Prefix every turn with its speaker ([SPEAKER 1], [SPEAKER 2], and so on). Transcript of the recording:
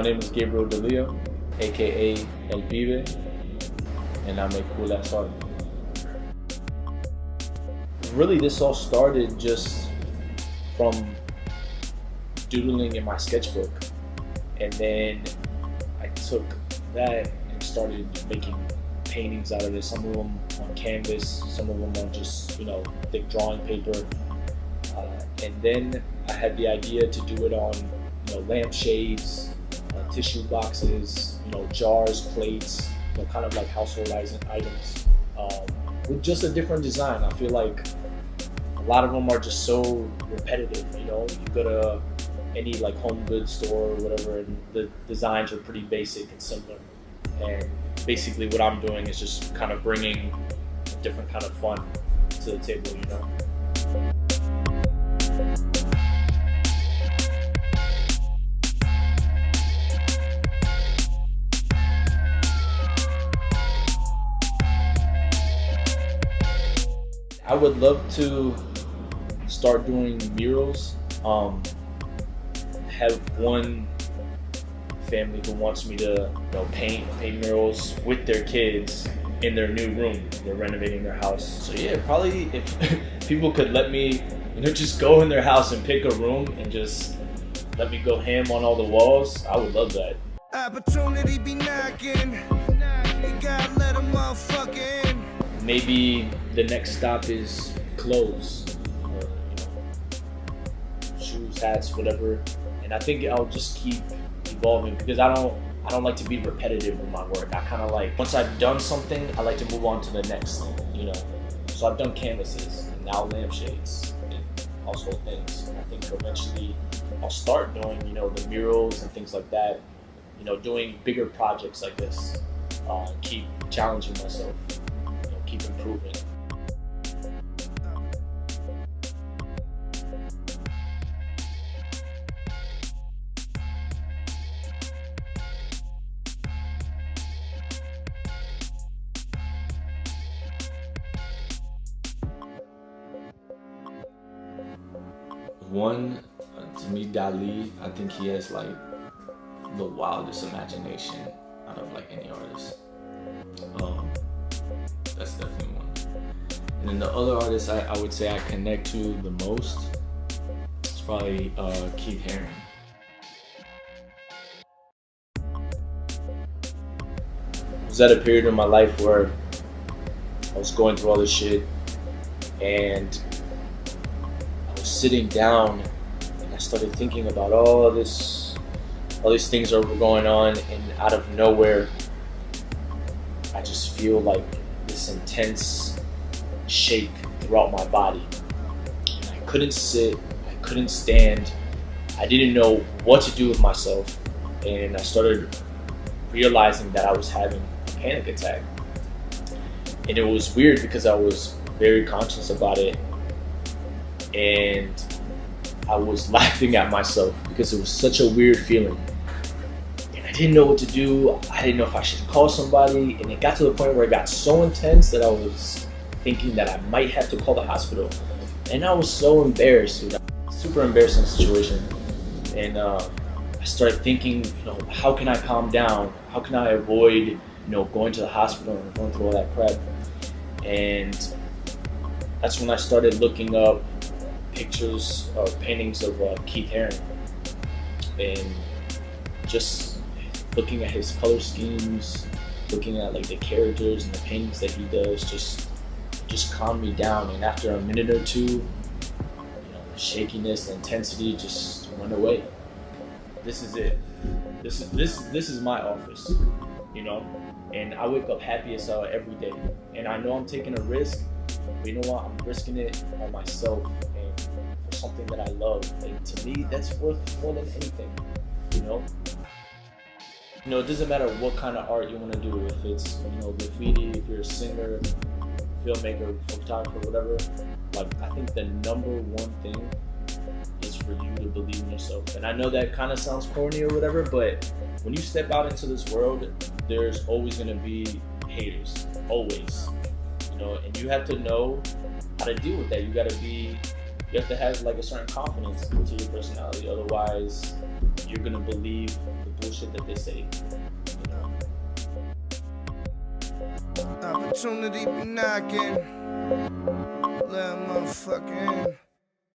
[SPEAKER 1] My name is Gabriel D'Elia, aka El Pibe, and I make cool ass art. Really, this all started just from doodling in my sketchbook, and then I took that and started making paintings out of it. Some of them on canvas, some of them on just thick drawing paper, and then I had the idea to do it on lampshades, tissue boxes, jars, plates, kind of like household items, with just a different design. I feel like a lot of them are just so repetitive. You go to any like home goods store or whatever, and the designs are pretty basic and similar. And basically what I'm doing is just kind of bringing a different kind of fun to the table, I would love to start doing murals. Have one family who wants me to paint murals with their kids in their new room. They're renovating their house. So yeah, probably if people could let me just go in their house and pick a room and just let me go ham on all the walls, I would love that.
[SPEAKER 2] Opportunity be knocking. You gotta let a motherfucker in.
[SPEAKER 1] Maybe the next stop is clothes, or shoes, hats, whatever. And I think I'll just keep evolving because I don't like to be repetitive with my work. I kind of like, once I've done something, I like to move on to the next thing, So I've done canvases and now lampshades and household things. And I think eventually I'll start doing, the murals and things like that, doing bigger projects like this. Keep challenging myself, keep improving. One, to me, Dali, I think he has like the wildest imagination out of like any artist. That's definitely one. And then the other artist I would say I connect to the most is probably Keith Haring. I was at a period in my life where I was going through all this shit, and sitting down and I started thinking about all these things that were going on, and out of nowhere I just feel like this intense shake throughout my body, and I couldn't sit, I couldn't stand, I didn't know what to do with myself, and I started realizing that I was having a panic attack. And it was weird because I was very conscious about it, and I was laughing at myself because it was such a weird feeling, and I didn't know what to do. I didn't know if I should call somebody, and it got to the point where it got so intense that I was thinking that I might have to call the hospital, and I was so embarrassed. Super embarrassing situation. And I started thinking, how can I calm down? How can I avoid going to the hospital and going through all that crap? And that's when I started looking up pictures or paintings of Keith Haring, and just looking at his color schemes, looking at like the characters and the paintings that he does, just calmed me down. And after a minute or two, the shakiness, the intensity just went away. This is it. This is my office, and I wake up happy as hell every day. And I know I'm taking a risk, but you know what? I'm risking it on myself and for something that I love. And to me, that's worth more than anything, It doesn't matter what kind of art you want to do. If it's, graffiti, if you're a singer, filmmaker, photographer, whatever. Like, I think the number one thing is for you to believe in yourself. And I know that kind of sounds corny or whatever, but when you step out into this world, there's always going to be haters, always, and you have to know how to deal with that. You have to have like a certain confidence to your personality. Otherwise, you're gonna believe the bullshit that they say. You know.
[SPEAKER 2] Opportunity be knocking. Let motherfucker in.